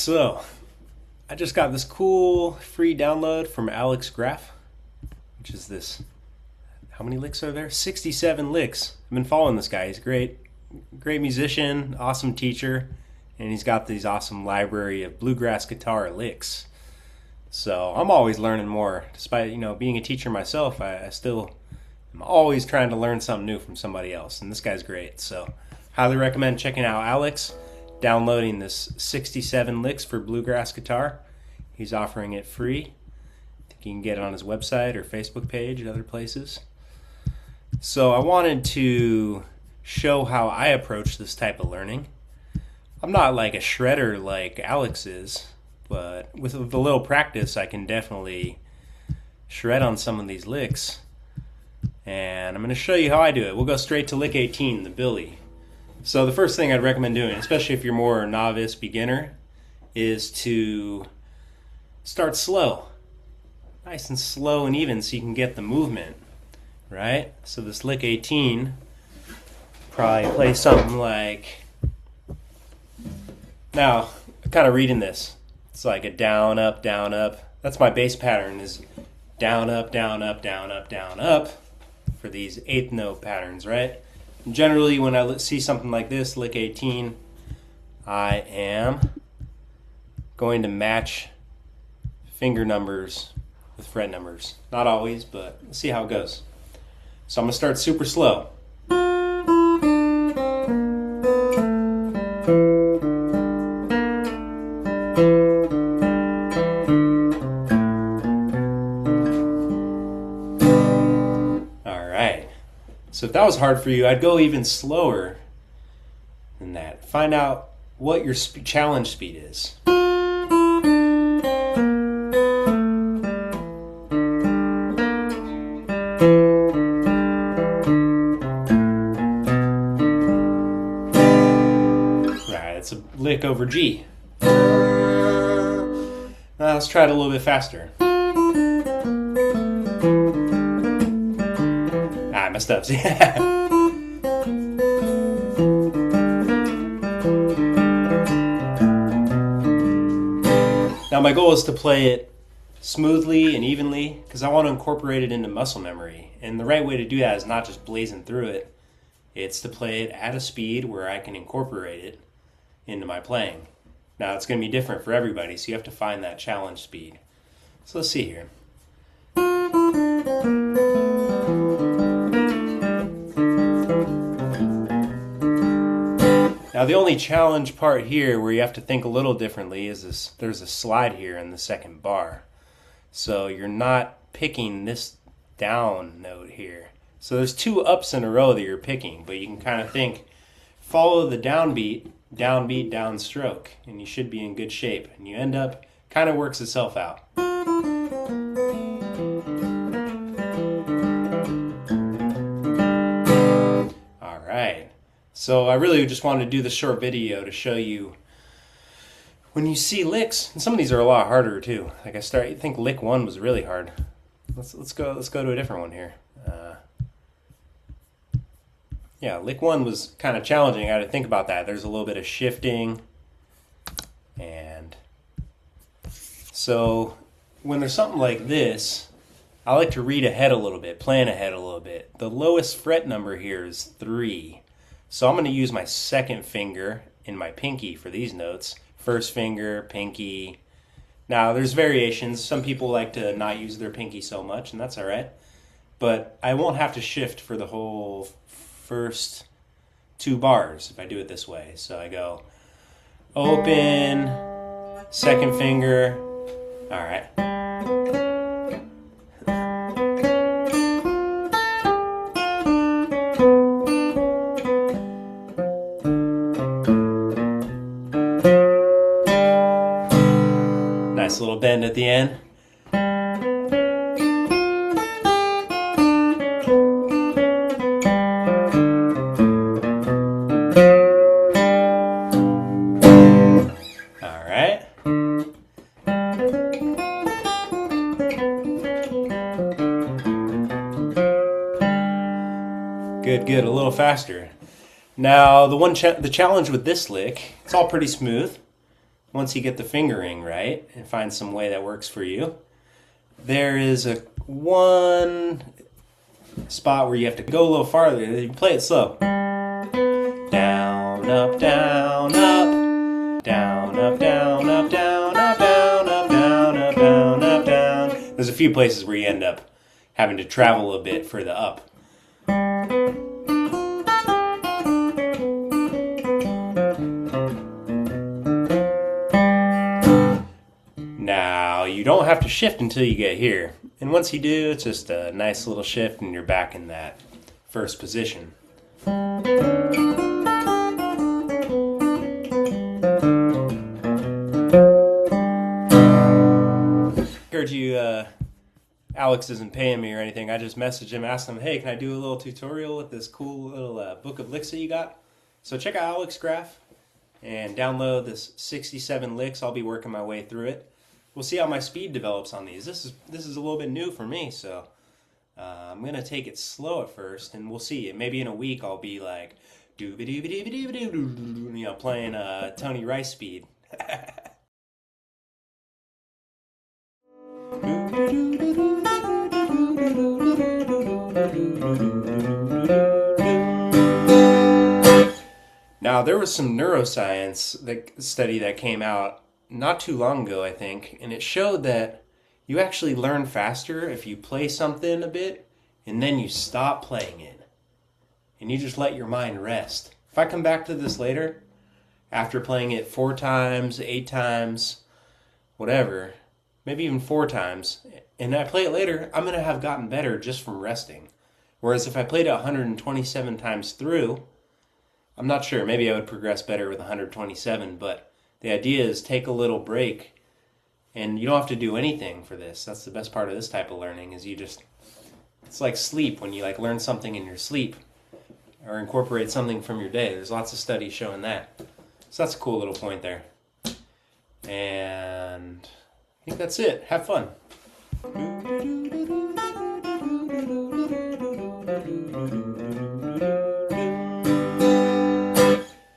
So, I just got this cool free download from Graf, which is this. How many licks are there? 67 licks. I've been following this guy. He's great musician, awesome teacher, and he's got these awesome library of bluegrass guitar licks. So I'm always learning more. Despite being a teacher myself, I still am always trying to learn something new from somebody else, and this guy's great. So highly recommend checking out Alex, downloading this 67 licks for bluegrass guitar. He's offering it free. I think you can get it on his website or Facebook page and other places. So I wanted to show how I approach this type of learning. I'm not like a shredder like Alex is, but with a little practice I can definitely shred on some of these licks. And I'm going to show you how I do it. We'll go straight to lick 18, the Billy. So the first thing I'd recommend doing, especially if you're more a novice beginner, is to start slow. Nice and slow and even so you can get the movement, right? So this lick 18, probably play something like, now I'm kind of reading this. It's like a down, up, down, up. That's my bass pattern, is down, up, down, up, down, up, down, up for these eighth note patterns, right? And generally when I see something like this, lick 18, I am going to match finger numbers with fret numbers. Not always, but let's see how it goes. So I'm going to start super slow. Alright, so if that was hard for you, I'd go even slower than that. Find out what your challenge speed is. It's a lick over G. Now let's try it a little bit faster. I messed up. Now my goal is to play it smoothly and evenly because I want to incorporate it into muscle memory. And the right way to do that is not just blazing through it. It's to play it at a speed where I can incorporate it into my playing. Now it's going to be different for everybody, so you have to find that challenge speed. So let's see here. Now the only challenge part here where you have to think a little differently is this: there's a slide here in the second bar. So you're not picking this down note here. So there's two ups in a row that you're picking, but you can kind of think, follow the downbeat, downbeat, downstroke, and you should be in good shape. And you end up, kind of works itself out. Alright, so I really just wanted to do this short video to show you when you see licks, and some of these are a lot harder too. Like I think lick 1 was really hard. Let's go to a different one here. Yeah, lick 1 was kind of challenging. I had to think about that. There's a little bit of shifting. And so when there's something like this, I like to read ahead a little bit, plan ahead a little bit. The lowest fret number here is 3. So I'm going to use my second finger in my pinky for these notes. First finger, pinky. Now there's variations. Some people like to not use their pinky so much, and that's all right. But I won't have to shift for the whole first 2 bars if I do it this way. So I go open, second finger. All right. Nice little bend at the end. Good, a little faster. Now the challenge with this lick, it's all pretty smooth, once you get the fingering right and find some way that works for you, there is a one spot where you have to go a little farther. You play it slow. Down, up, down, up. Down, up, down, up, down, up, down, up, down, up, down, up, down. There's a few places where you end up having to travel a bit for the up. Now, you don't have to shift until you get here. And once you do, it's just a nice little shift and you're back in that first position. Heard you, Alex isn't paying me or anything. I just messaged him, asked him, hey, can I do a little tutorial with this cool little book of licks that you got? So check out Alex Graf and download this 67 licks. I'll be working my way through it. We'll see how my speed develops on these. This is a little bit new for me, so I'm gonna take it slow at first, and we'll see. Maybe in a week I'll be like, playing Tony Rice speed. Now, there was some neuroscience study that came out not too long ago, I think, and it showed that you actually learn faster if you play something a bit and then you stop playing it and you just let your mind rest. If I come back to this later, after playing it 4 times, 8 times, whatever, maybe even 4 times, and I play it later, I'm going to have gotten better just from resting. Whereas if I played it 127 times through, I'm not sure, maybe I would progress better with 127, but the idea is take a little break, and you don't have to do anything for this. That's the best part of this type of learning, is it's like sleep, when you learn something in your sleep or incorporate something from your day. There's lots of studies showing that. So that's a cool little point there. And I think that's it. Have fun.